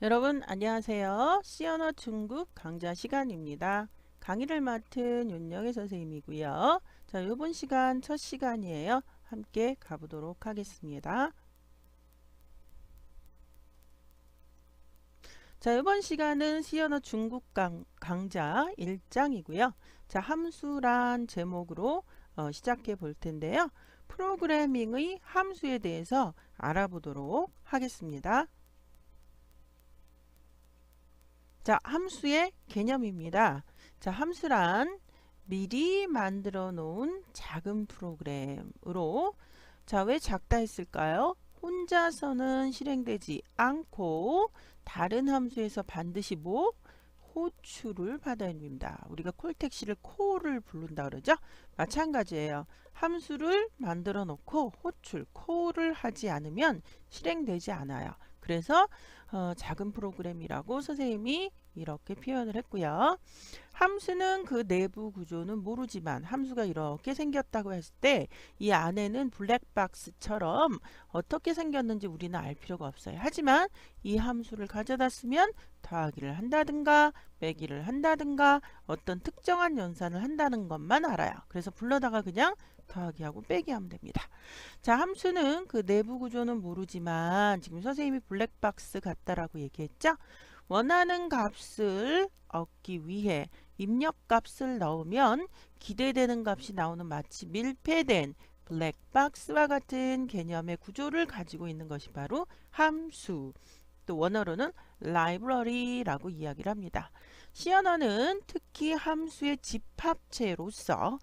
여러분 안녕하세요. C언어 중국 강좌 시간입니다. 강의를 맡은 윤영애 선생님이고요. 자, 이번 시간 첫 시간이에요. 함께 가보도록 하겠습니다. 자, 이번 시간은 C언어 중국 강좌 1장이고요. 자, 함수란 제목으로 시작해 볼 텐데요. 프로그래밍의 함수에 대해서 알아보도록 하겠습니다. 자, 함수의 개념입니다. 자, 함수란 미리 만들어 놓은 작은 프로그램으로, 자, 왜 작다 했을까요? 혼자서는 실행되지 않고 다른 함수에서 반드시 호출을 받아야 됩니다. 우리가 콜택시를 콜을 부른다 그러죠? 마찬가지예요. 함수를 만들어 놓고 콜을 하지 않으면 실행되지 않아요. 그래서 작은 프로그램이라고 선생님이 이렇게 표현을 했고요. 함수는 그 내부 구조는 모르지만 함수가 이렇게 생겼다고 했을 때 이 안에는 블랙박스처럼 어떻게 생겼는지 우리는 알 필요가 없어요. 하지만 이 함수를 가져다 쓰면 더하기를 한다든가 빼기를 한다든가 어떤 특정한 연산을 한다는 것만 알아요. 그래서 불러다가 그냥 더하기하고 빼기 하면 됩니다. 자, 함수는 그 내부 구조는 모르지만 지금 선생님이 블랙박스 같다라고 얘기했죠? 원하는 값을 얻기 위해 입력값을 넣으면 기대되는 값이 나오는 마치 밀폐된 블랙박스와 같은 개념의 구조를 가지고 있는 것이 바로 함수. 또 원어로는 library라고 이야기를 합니다. C언어는 특히 함수의 집합체로서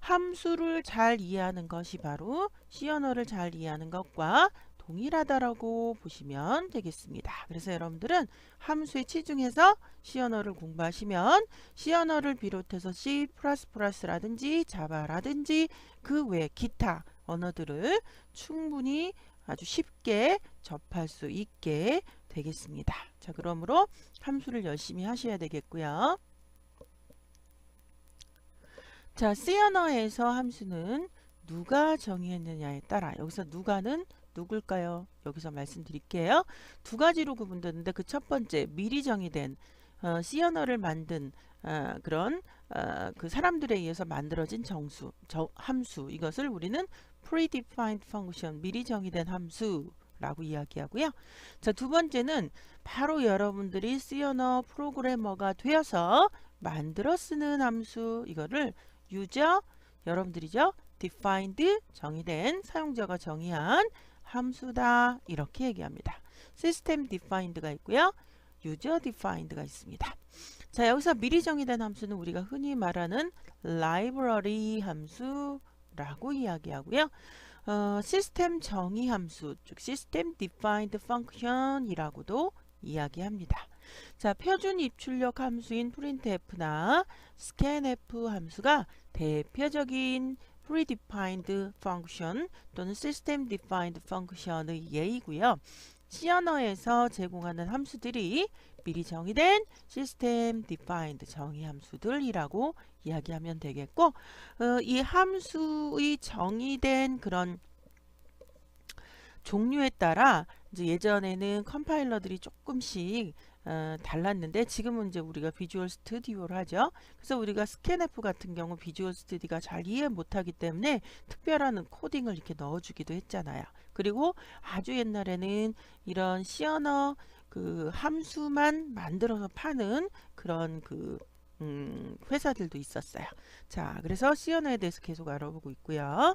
함수를 잘 이해하는 것이 바로 C언어를 잘 이해하는 것과 동일하다라고 보시면 되겠습니다. 그래서 여러분들은 함수에 치중해서 C언어를 공부하시면 C언어를 비롯해서 C++라든지 자바라든지 그 외 기타 언어들을 충분히 아주 쉽게 접할 수 있게 되겠습니다. 자, 그러므로 함수를 열심히 하셔야 되겠고요. 자, C언어에서 함수는 누가 정의했느냐에 따라 여기서 누가는 누굴까요? 여기서 말씀드릴게요. 두 가지로 구분되는데 그 첫 번째 미리 정의된 C언어를 만든 그런 그 사람들에 의해서 만들어진 함수 이것을 우리는 predefined function 미리 정의된 함수라고 이야기하고요. 자, 두 번째는 바로 여러분들이 C언어 프로그래머가 되어서 만들어 쓰는 함수 이거를 유저 여러분들이죠. defined 정의된 사용자가 정의한 함수다 이렇게 얘기합니다. 시스템 defined가 있고요. user defined가 있습니다. 자, 여기서 미리 정의된 함수는 우리가 흔히 말하는 library 함수라고 이야기하고요. 시스템 정의 함수, 즉 시스템 defined function이라고도 이야기합니다. 자, 표준 입출력 함수인 printf나 scanf 함수가 대표적인 predefined function 또는 system defined function의 예이고요. C언어에서 제공하는 함수들이 미리 정의된 system defined 정의 함수들이라고 이야기하면 되겠고, 이 함수의 정의된 그런 종류에 따라 이제 예전에는 컴파일러들이 조금씩 달랐는데 지금은 이제 우리가 비주얼 스튜디오를 하죠. 그래서 우리가 스캔F 같은 경우 비주얼 스튜디오가 잘 이해 못하기 때문에 특별한 코딩을 이렇게 넣어주기도 했잖아요. 그리고 아주 옛날에는 이런 C언어 그 함수만 만들어서 파는 그런 그 회사들도 있었어요. 자, 그래서 C언어에 대해서 계속 알아보고 있고요.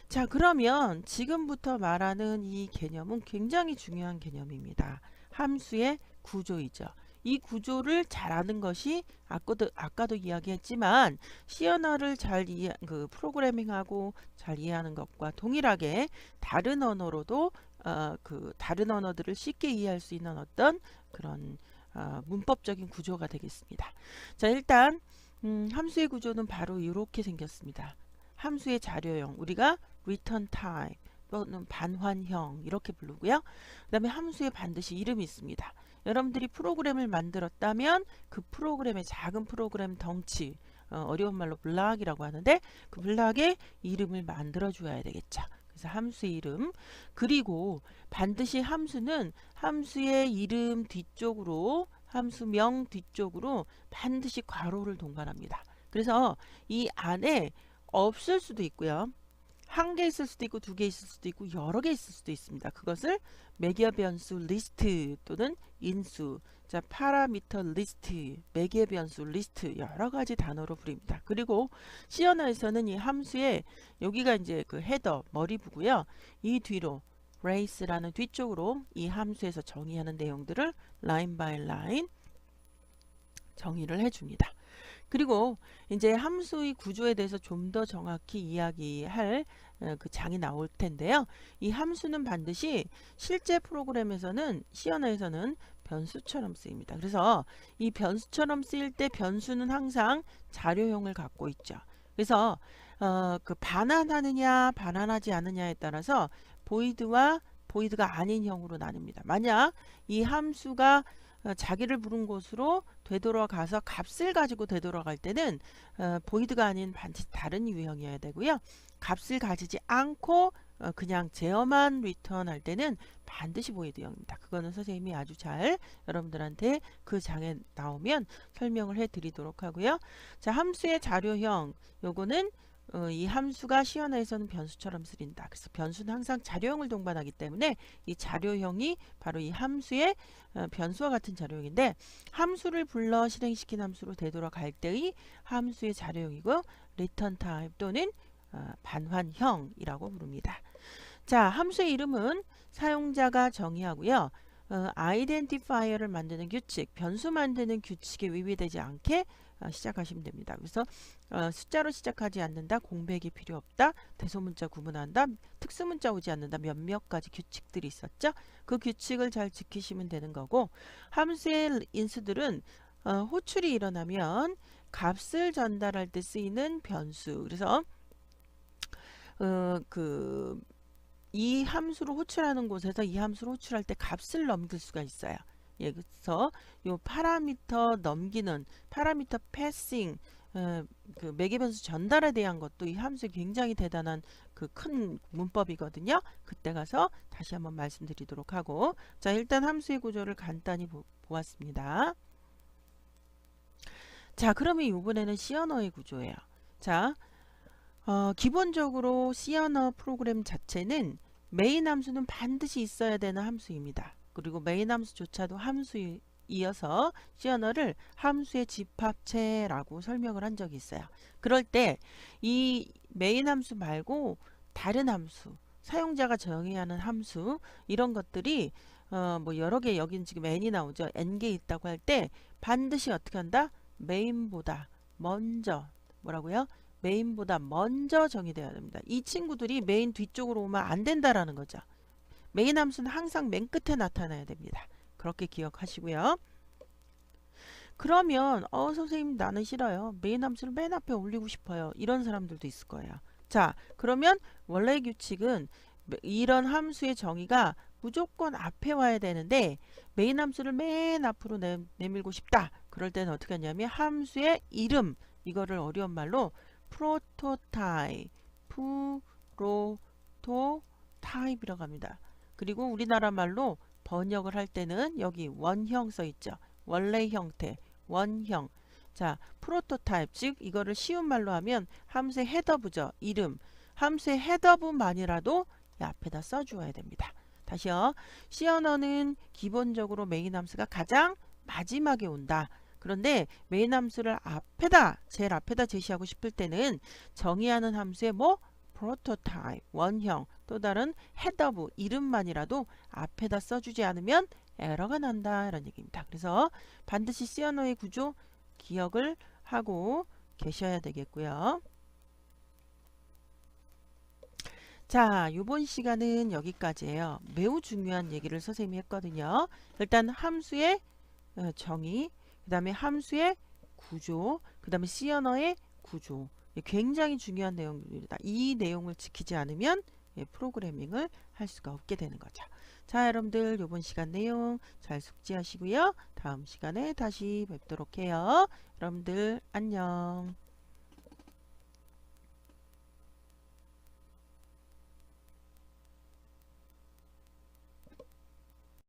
자, 그러면 지금부터 말하는 이 개념은 굉장히 중요한 개념입니다. 함수의 구조이죠. 이 구조를 잘 아는 것이 아까도 이야기했지만 C언어를 그 프로그래밍하고 잘 이해하는 것과 동일하게 다른 언어로도 그 다른 언어들을 쉽게 이해할 수 있는 어떤 그런 문법적인 구조가 되겠습니다. 자, 일단 함수의 구조는 바로 이렇게 생겼습니다. 함수의 자료형 우리가 return type 또는 반환형 이렇게 부르고요. 그 다음에 함수에 반드시 이름이 있습니다. 여러분들이 프로그램을 만들었다면 그 프로그램의 작은 프로그램 덩치 어려운 말로 블락이라고 하는데 그 블락에 이름을 만들어 줘야 되겠죠. 그래서 함수의 이름. 그리고 반드시 함수는 함수의 이름 뒤쪽으로, 함수명 뒤쪽으로 반드시 괄호를 동반합니다. 그래서 이 안에 없을 수도 있고요. 한 개 있을 수도 있고 두 개 있을 수도 있고 여러 개 있을 수도 있습니다. 그것을 매개 변수 리스트 또는 인수, 자 파라미터 리스트, 매개 변수 리스트 여러 가지 단어로 부릅니다. 그리고 C 언어에서는 이 함수의 여기가 이제 그 헤더 머리부고요. 이 뒤로 brace라는 뒤쪽으로 이 함수에서 정의하는 내용들을 라인 바이 라인 정의를 해줍니다. 그리고 이제 함수의 구조에 대해서 좀 더 정확히 이야기할 그 장이 나올 텐데요. 이 함수는 반드시 실제 프로그램에서는 C 언어에서는 변수처럼 쓰입니다. 그래서 이 변수처럼 쓰일 때 변수는 항상 자료형을 갖고 있죠. 그래서 그 반환하느냐 반환하지 않느냐에 따라서 보이드와 보이드가 아닌 형으로 나뉩니다. 만약 이 함수가 자기를 부른 곳으로 되돌아가서 값을 가지고 되돌아갈 때는 보이드가 아닌 반드시 다른 유형이어야 되고요. 값을 가지지 않고 그냥 제어만 리턴할 때는 반드시 보이드형입니다. 그거는 선생님이 아주 잘 여러분들한테 그 장에 나오면 설명을 해 드리도록 하고요. 자, 함수의 자료형 요거는 이 함수가 C 언어에서는 변수처럼 쓰인다. 그래서 변수는 항상 자료형을 동반하기 때문에 이 자료형이 바로 이 함수의 변수와 같은 자료형인데 함수를 불러 실행시킨 함수로 되돌아갈 때의 함수의 자료형이고 return type 또는 반환형이라고 부릅니다. 자, 함수의 이름은 사용자가 정의하고요. 아이덴티파이어를 만드는 규칙, 변수 만드는 규칙에 위배되지 않게 시작하시면 됩니다. 그래서 숫자로 시작하지 않는다, 공백이 필요 없다, 대소문자 구분한다, 특수문자 오지 않는다 몇몇 가지 규칙들이 있었죠. 그 규칙을 잘 지키시면 되는 거고 함수의 인수들은 호출이 일어나면 값을 전달할 때 쓰이는 변수. 그래서 이 함수로 호출하는 곳에서 이 함수로 호출할 때 값을 넘길 수가 있어요. 예, 그래서 요 파라미터 넘기는 파라미터 패싱 그 매개변수 전달에 대한 것도 이 함수의 굉장히 대단한 그 큰 문법이거든요. 그때 가서 다시 한번 말씀드리도록 하고 자 일단 함수의 구조를 간단히 보았습니다. 자 그러면 이번에는 C 언어의 구조예요. 자 기본적으로 C 언어 프로그램 자체는 메인 함수는 반드시 있어야 되는 함수입니다. 그리고 메인 함수조차도 함수이어서 C 언어를 함수의 집합체라고 설명을 한 적이 있어요. 그럴 때 이 메인 함수 말고 다른 함수, 사용자가 정의하는 함수 이런 것들이 뭐 여러 개 여기는 지금 n이 나오죠. n개 있다고 할 때 반드시 어떻게 한다? 메인보다 먼저 뭐라고요? 메인보다 먼저 정의되어야 됩니다. 이 친구들이 메인 뒤쪽으로 오면 안 된다라는 거죠. 메인 함수는 항상 맨 끝에 나타나야 됩니다. 그렇게 기억하시고요. 그러면 선생님 나는 싫어요. 메인 함수를 맨 앞에 올리고 싶어요. 이런 사람들도 있을 거예요. 자 그러면 원래 규칙은 이런 함수의 정의가 무조건 앞에 와야 되는데 메인 함수를 맨 앞으로 내밀고 싶다. 그럴 때는 어떻게 하냐면 함수의 이름 이거를 어려운 말로 프로토타입, 프로토타입이라고 합니다. 그리고 우리나라 말로 번역을 할 때는 여기 원형 써 있죠. 원래 형태, 원형. 자, 프로토타입, 즉 이거를 쉬운 말로 하면 함수의 헤더부죠. 이름. 함수의 헤더부만이라도 이 앞에다 써주어야 됩니다. 다시요. C 언어는 기본적으로 메인 함수가 가장 마지막에 온다. 그런데 메인 함수를 앞에다 제일 앞에다 제시하고 싶을 때는 정의하는 함수의 뭐 프로토타입 원형 또 다른 헤더부 이름만이라도 앞에다 써주지 않으면 에러가 난다 이런 얘기입니다. 그래서 반드시 C 언어의 구조 기억을 하고 계셔야 되겠고요. 자, 이번 시간은 여기까지예요. 매우 중요한 얘기를 선생님이 했거든요. 일단 함수의 정의, 그 다음에 함수의 구조, 그 다음에 C 언어의 구조. 굉장히 중요한 내용입니다. 이 내용을 지키지 않으면 프로그래밍을 할 수가 없게 되는 거죠. 자, 여러분들 이번 시간 내용 잘 숙지하시고요. 다음 시간에 다시 뵙도록 해요. 여러분들 안녕.